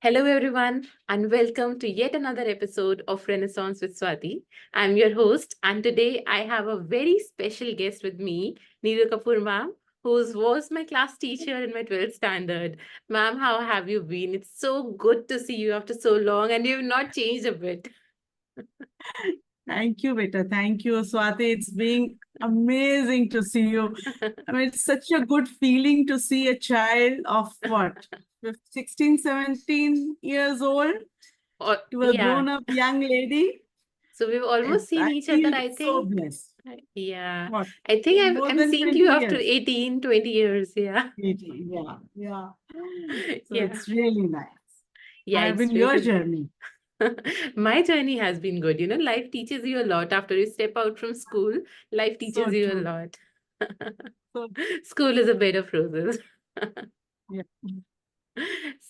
Hello, everyone, and welcome to yet another episode of Renaissance with Swati. I'm your host, and today I have a very special guest with me, Neeru Kapoor ma'am, who was my class teacher in my 12th standard. Ma'am, how have you been? It's so good to see you after so long, and you've not changed a bit. Thank you, Beta. Thank you, Swati. It's been amazing to see you. I mean, it's such a good feeling to see a child of what, 16, 17 years old, to a Yeah, grown-up young lady. so we've almost seen I each other, feel I so think. blessed. Yeah, What, I think more I'm than seeing 20 you after years? 18, 20 years. Yeah, 80, yeah, yeah. So yeah, it's really nice. yeah, I've it's been your really. journey. My journey has been good. Life teaches you a lot after you step out from school. Life teaches So you a true. lot. So, School is a bed of roses. yeah.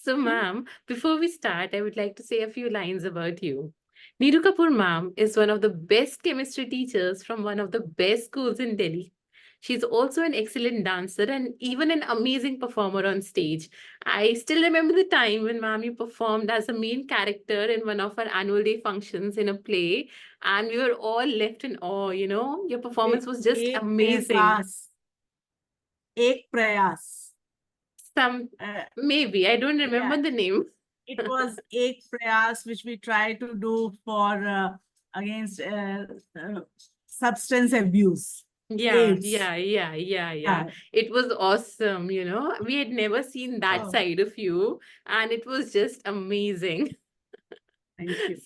So, ma'am, before we start, I would like to say a few lines about you. Neeru Kapoor, ma'am, is one of the best chemistry teachers from one of the best schools in Delhi. She's also an excellent dancer and even an amazing performer on stage. I still remember the time when ma'am you performed as a main character in one of our annual day functions in a play, and we were all left in awe. Your performance was just Ek amazing. prayas. Ek prayas. Some Uh, maybe I don't yeah. remember the name. It was Ek Prayas, which we try to do for against substance abuse, Yeah, AIDS. yeah, yeah, yeah, yeah. Yeah. It was awesome. We had never seen that Oh, side of you, and it was just amazing. thank you.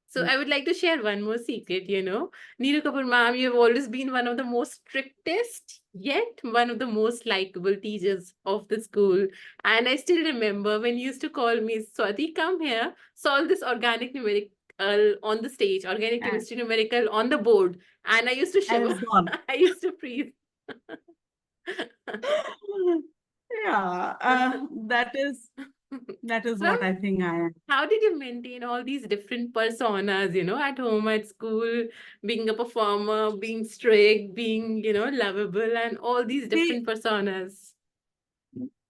So I would like to share one more secret. Neeru Kapoor ma'am, you have always been one of the most strictest, yet one of the most likable teachers of the school. And I still remember when you used to call me, Swati, come here, solve this organic numerical on the stage, organic And chemistry numerical on the board. And I used to I shiver. was gone. I used to freeze. Yeah, that is From what I think I am. how did you maintain all these different personas, at home, at school, being a performer, being strict, being, lovable, and all these They different personas?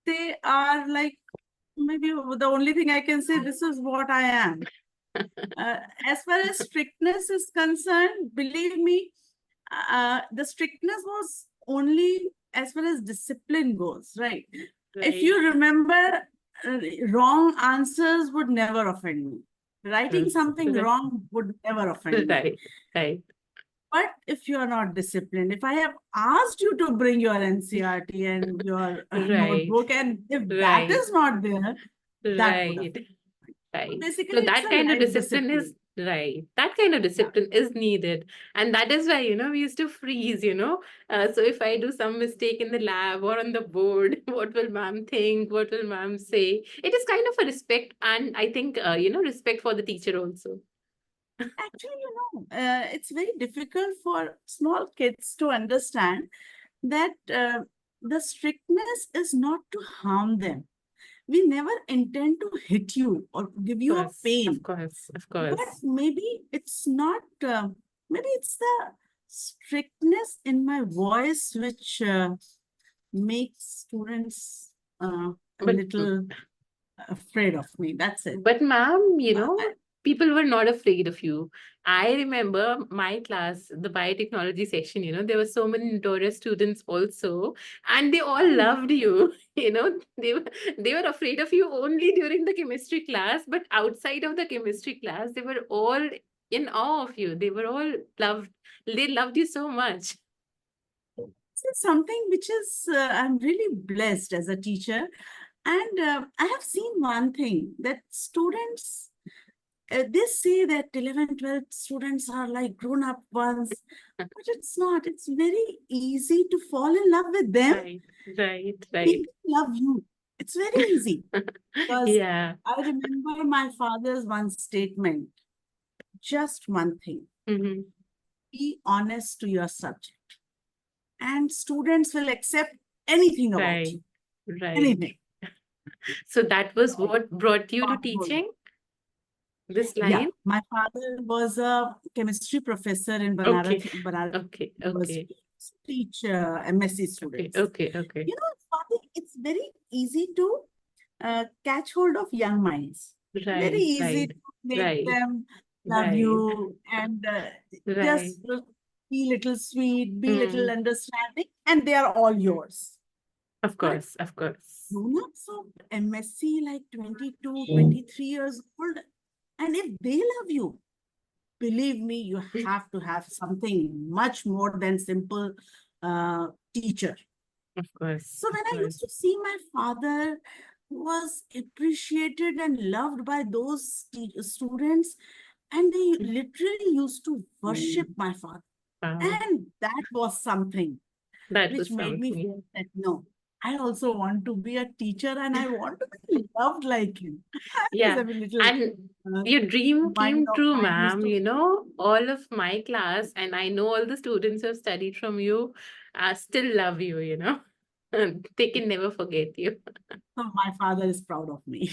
they are like, maybe the only thing I can say, this is what I am. As far as strictness is concerned, believe me, the strictness was only as far as discipline goes, right? If Right. you remember, wrong answers would never offend me. Writing something Right. wrong would never offend me. Right. Right. But if you are not disciplined, if I have asked you to bring your NCRT and your Right. notebook, and if that Right. is not there, that would Right. offend. So Right. basically, So it's that a kind of life discipline is discipline. right. That kind of Yeah. discipline is needed. And that is why, we used to freeze. So if I do some mistake in the lab or on the board, what will ma'am think? What will ma'am say? It is kind of a respect. And I think, respect for the teacher also. Actually, it's very difficult for small kids to understand that the strictness is not to harm them. We never intend to hit you or give Of you a course. Of pain. course. Of But course. maybe it's not, maybe it's the strictness in my voice which makes students a But little afraid of me. That's it. But ma'am, Uh, people were not afraid of you. I remember my class, the biotechnology section, there were so many notorious students also, and they all loved you. They were afraid of you only during the chemistry class, but outside of the chemistry class, they were all in awe of you. They were all loved. They loved you so much. This is something which is, I'm really blessed as a teacher. And I have seen one thing that students, they say that 11, 12 students are like grown up ones, but it's not. It's very easy to fall in love with them. Right, right, right. People love you. It's very easy. Because Yeah. I remember my father's one statement, just one thing, Hmm. be honest to your subject. And students will accept anything about Right, you, right. anything. So that was So, what brought you to powerful. teaching this Yeah, line? my father was a chemistry professor in Okay, Banaras okay, okay, University. Teach MSc okay, students. okay, okay. Swati, it's very easy to catch hold of young minds. Very Right, easy right, to make right, them love right, you and right. just be little sweet, be little Mm, understanding, and they are all yours. of But course, of course. grown-ups of MSc, like 22, 23 years old, and if they love you, believe me, you have to have something much more than simple teacher. Of course, So of when I used course. to see my father was appreciated and loved by those students, and they literally used to worship my father. Wow, And that was something that which was made me something. feel that no, I also want to be a teacher and I want to be loved like him. There's Yeah, a little and uh, your dream mind came of true, mine used ma'am. to, You know, all of my class, and I know all the students who have studied from you, still love you, you know. They can never forget you. so my father is proud of me.